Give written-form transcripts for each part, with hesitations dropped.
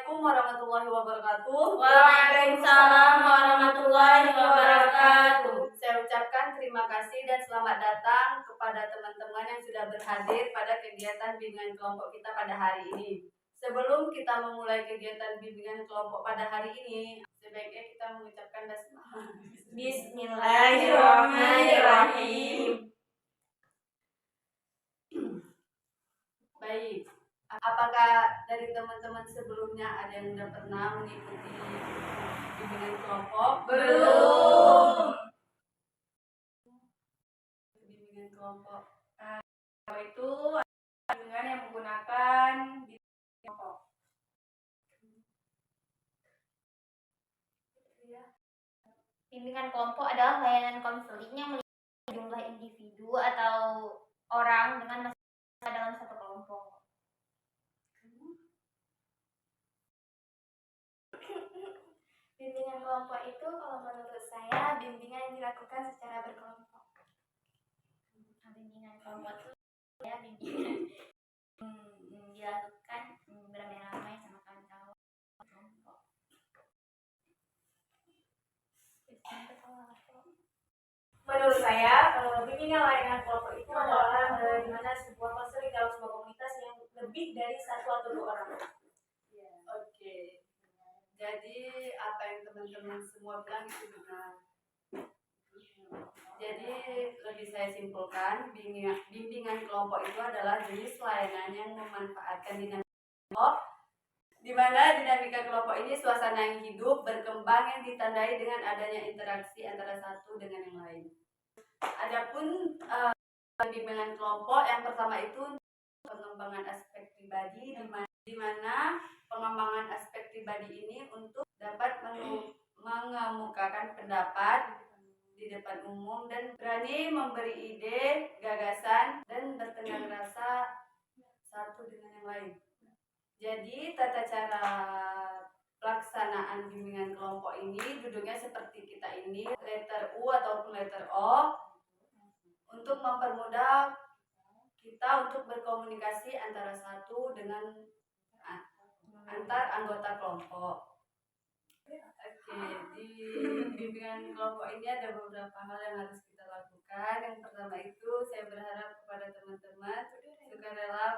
Assalamualaikum warahmatullahi wabarakatuh. Waalaikumsalam warahmatullahi wabarakatuh. Saya ucapkan terima kasih dan selamat datang kepada teman-teman yang sudah berhadir pada kegiatan bimbingan kelompok kita pada hari ini. Sebelum kita memulai kegiatan bimbingan kelompok pada hari ini, sebaiknya kita mengucapkan basmalah. Bismillahirrahmanirrahim. Baik. Apakah dari teman-teman sebelumnya ada yang sudah pernah mengikuti bimbingan kelompok? Belum. Bimbingan kelompok Itu bimbingan yang menggunakan kelompok. Bimbingan kelompok adalah layanan konseling yang melibatkan jumlah individu atau orang dengan masalah dalam satu kelompok. Bimbingan kelompok itu kalau menurut saya bimbingan yang dilakukan secara berkelompok. Bimbingan kelompok itu ya bimbingan dilakukan beramai-ramai sama kawan-kawan kelompok. Menurut saya, bimbingan layanan kelompok itu adalah di mana sebuah konseling dalam sebuah komunitas yang lebih dari satu atau dua orang. Oke. Jadi apa yang teman-teman semua bilang itu benar. Jadi lebih saya simpulkan, bimbingan kelompok itu adalah jenis layanan yang memanfaatkan dinamika kelompok, di mana dinamika kelompok ini suasana yang hidup, berkembang, yang ditandai dengan adanya interaksi antara satu dengan yang lain. Adapun bimbingan kelompok yang pertama itu pengembangan aspek pribadi, di mana pengembangan aspek pribadi ini untuk dapat mengemukakan pendapat di depan umum dan berani memberi ide, gagasan, dan bertengkar rasa satu dengan yang lain. Jadi tata cara pelaksanaan bimbingan kelompok ini duduknya seperti kita ini, letter U ataupun letter O, untuk mempermudah kita untuk berkomunikasi antara satu dengan antar anggota kelompok. Oke, di bimbingan kelompok ini ada beberapa hal yang harus kita lakukan. Yang pertama itu saya berharap kepada teman-teman sukarela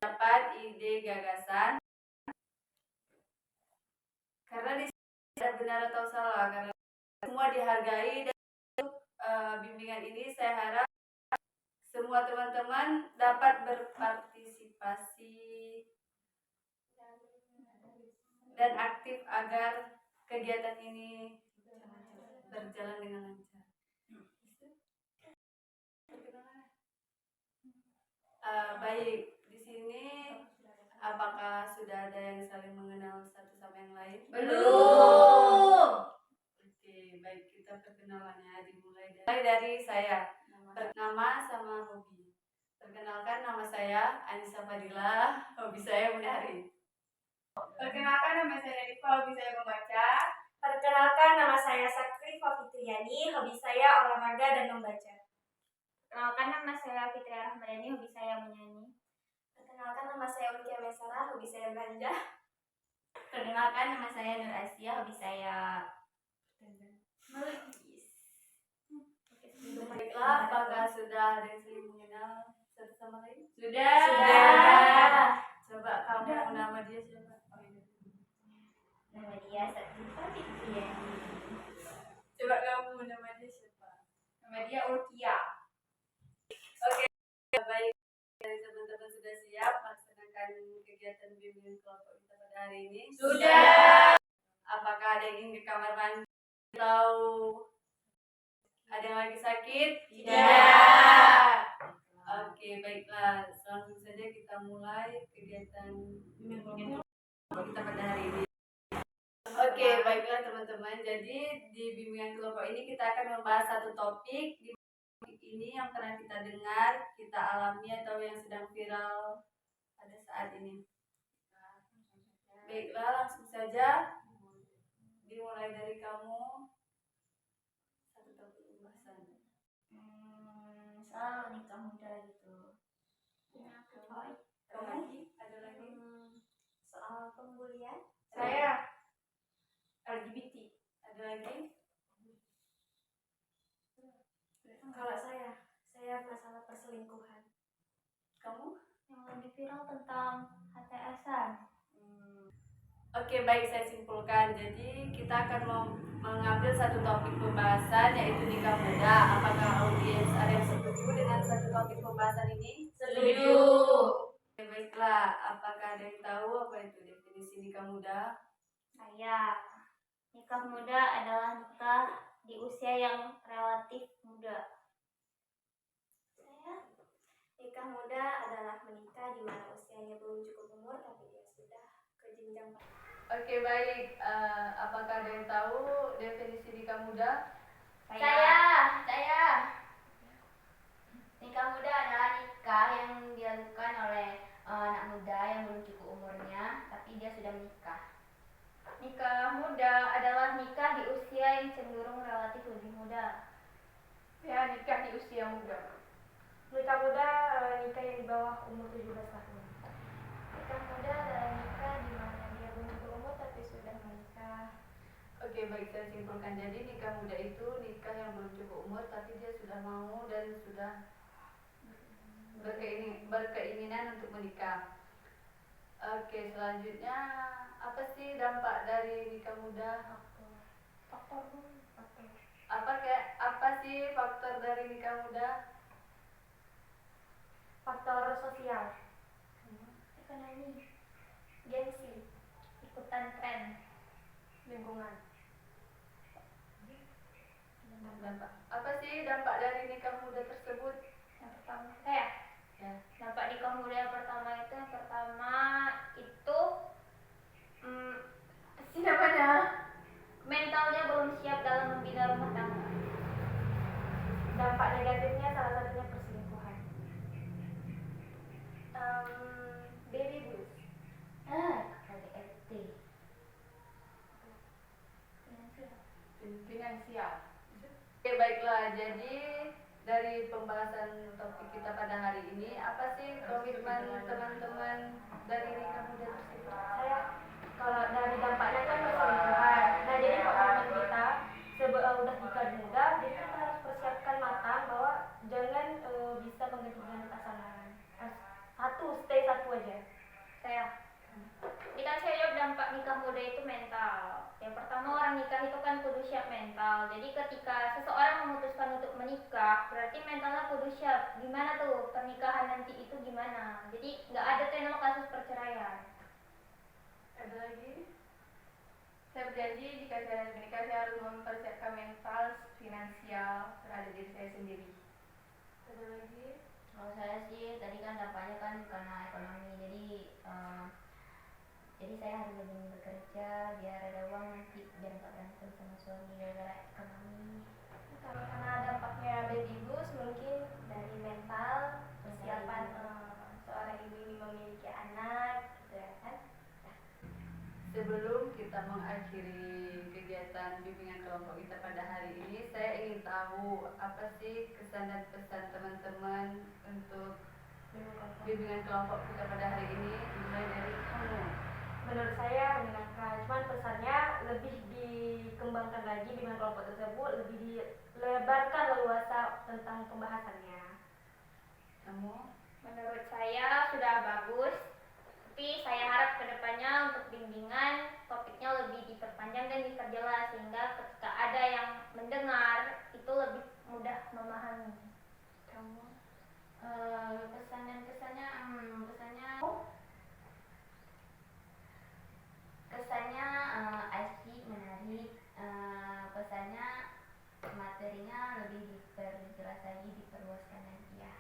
dapat ide gagasan, karena di sini ada benar atau salah, karena semua dihargai. Dan untuk bimbingan ini saya harap semua teman-teman dapat berpartisipasi dan aktif agar kegiatan ini berjalan dengan lancar. Baik, di sini apakah sudah ada yang saling mengenal satu sama yang lain? Belum. Oke, baik, kita perkenalannya dimulai dari saya. Nama sama hobi. Perkenalkan, nama saya Anissa Fadila, hobi saya menari. Perkenalkan, nama saya Rifa, hobi saya membaca. Perkenalkan, nama saya Sakrifa Fitriani, hobi saya olahraga dan membaca. Perkenalkan, nama saya Fitri Rahmadani, hobi saya menyanyi. Perkenalkan, nama saya Ulkia Mesara, hobi saya belanja. Perkenalkan, nama saya Nur Asia, hobi saya melukis. Baiklah, apakah sudah ada yang saling mengenal satu sama lain? Sudah. Coba kamu nama dia siapa? Nama dia Sakrifa Fitriani. Coba kamu nama dia siapa? Nama dia Ulkia. Oke, baik. Dari teman-teman sudah siap melaksanakan kegiatan bimbingan kelompok kita pada hari ini? Sudah. Apakah ada yang ingin ke kamar mandi atau ada yang lagi sakit? Tidak. Oke, baiklah. Langsung saja kita mulai kegiatan bimbingan kelompok kita pada hari ini. Oke, baiklah teman-teman. Jadi di bimbingan kelompok ini kita akan membahas satu topik. Di topik ini yang pernah kita dengar, kita alami atau yang sedang viral pada saat ini. Baiklah, langsung saja dimulai dari kamu. Satu topik pembahasan. Soal nikah muda gitu. Kamu lagi? Ada lagi? Soal perselingkuhan. Kamu? Yang lebih viral tentang HTS-an. Oke, baik, saya simpulkan. Jadi kita akan mengambil satu topik pembahasan yaitu nikah muda. Apakah audiens ada yang setuju dengan satu topik pembahasan ini? Setuju. Oke, baiklah, apakah ada yang tahu apa itu definisi nikah muda? Saya, nikah muda adalah nikah di usia yang relatif muda. Saya, nikah muda adalah menikah di mana usianya belum cukup umur tapi dia sudah ke jenjang. Oke, baik. Apakah ada yang tahu definisi nikah muda? Saya. Nikah muda adalah nikah yang dilakukan oleh anak muda yang belum cukup umurnya, tapi dia sudah menikah. Nikah muda adalah nikah di usia yang cenderung relatif lebih muda. Ya, nikah di usia muda. Nikah muda nikah yang di bawah umur 17 tahun. Nikah muda adalah nikah di mana dia belum cukup umur tapi sudah menikah. Oke, baik, saya simpulkan. Jadi nikah muda itu nikah yang belum cukup umur tapi dia sudah mau dan sudah berkeinginan untuk menikah. Oke, selanjutnya apa sih dampak dari nikah muda? Apa sih faktor dari nikah muda? Faktor sosial, Ekonomi, gengsi, ikutan tren, lingkungan. Apa sih dampak dari nikah muda tersebut? yang pertama Ya. dampak nikah muda yang pertama itu apa sih namanya, mentalnya belum siap dalam membina rumah tangga. Dampak negatifnya salah satunya perselingkuhan. Baby blues. KDRT, Finansial. Oke, baiklah. Jadi dari pembahasan topik kita pada hari ini, apa sih komitmen teman-teman dari nikah muda tersebut? Saya kalau dari dampaknya kan perselingkuhan. Nah jadi pengalaman kita udah nikah muda, jadi kita harus persiapkan matang bahwa jangan bisa mengganti pasangan. Stay satu aja. Saya jawab dampak nikah muda itu mental. Yang pertama, orang nikah itu kan kudu siap mental. Jadi ketika seseorang memutuskan untuk menikah, berarti mentalnya kudu siap. Gimana tuh pernikahan nanti itu gimana? Jadi nggak ada tuh yang nama kasus perceraian. Ada lagi? Saya berjanji jika saya menikah saya harus mempersiapkan mental, finansial terhadap diri saya sendiri. Ada lagi? Kalau saya sih tadi kan dampaknya kan karena ekonomi. Jadi saya harus lebih bekerja biar ada uang nanti biar nggak berantem sama suami gara-gara ekonomi. Karena dampaknya baby blues mungkin dari mental, persiapan seorang ibu ini memiliki anak, gitu ya kan? Sebelum kita mengakhiri kegiatan bimbingan kelompok kita pada hari ini, saya ingin tahu apa sih kesan dan pesan teman-teman untuk bimbingan kelompok kita pada hari ini, mulai dari kamu. Menurut saya menyenangkan, cuman pesannya lebih dikembangkan lagi dengan kelompok tersebut, lebih dilebarkan leluasa tentang pembahasannya. Kamu? Menurut saya sudah bagus, tapi saya harap kedepannya untuk bimbingan topiknya lebih diperpanjang dan diperjelas sehingga ketika ada yang mendengar itu lebih mudah memahami. Kamu? Pesan dan kesannya asik, menarik, pesannya materinya lebih diperjelas lagi, diperluaskan lagi ya.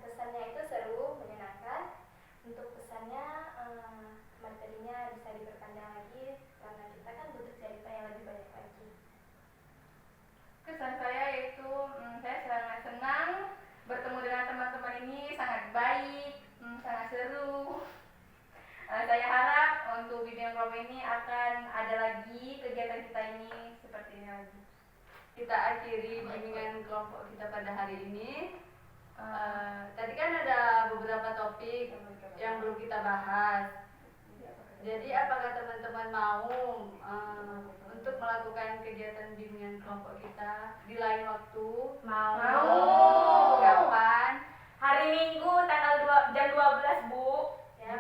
Pesannya itu seru, menyenangkan. Untuk pesannya materinya bisa diperpanjang lagi karena kita kan butuh cerita yang lebih banyak lagi. Kesan saya yaitu saya sangat senang bertemu dengan teman-teman ini, sangat baik, sangat seru. Saya harap untuk bimbingan kelompok ini akan ada lagi kegiatan kita ini seperti ini lagi. Kita akhiri bimbingan kelompok kita pada hari ini. Tadi kan ada beberapa topik yang belum kita bahas. Jadi apakah teman-teman mau untuk melakukan kegiatan bimbingan kelompok kita di lain waktu? Mau. Kapan? Hari Minggu jam 12, Bu. Ya,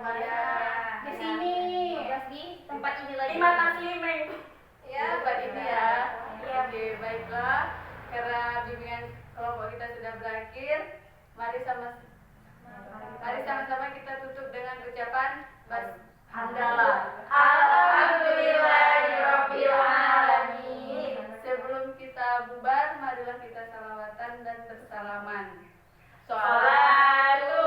Di sini. Di tempat ini lagi. Di Mata Slimeng. Ya, buat ini ya. Iya. Oke, baiklah. Karena bimbingan kelompok kita sudah berakhir, mari sama-sama kita tutup dengan ucapan hamdalah. Alhamdulillahirabbil alamin. Sebelum kita bubar, marilah kita salawatan dan bersalaman. Salatu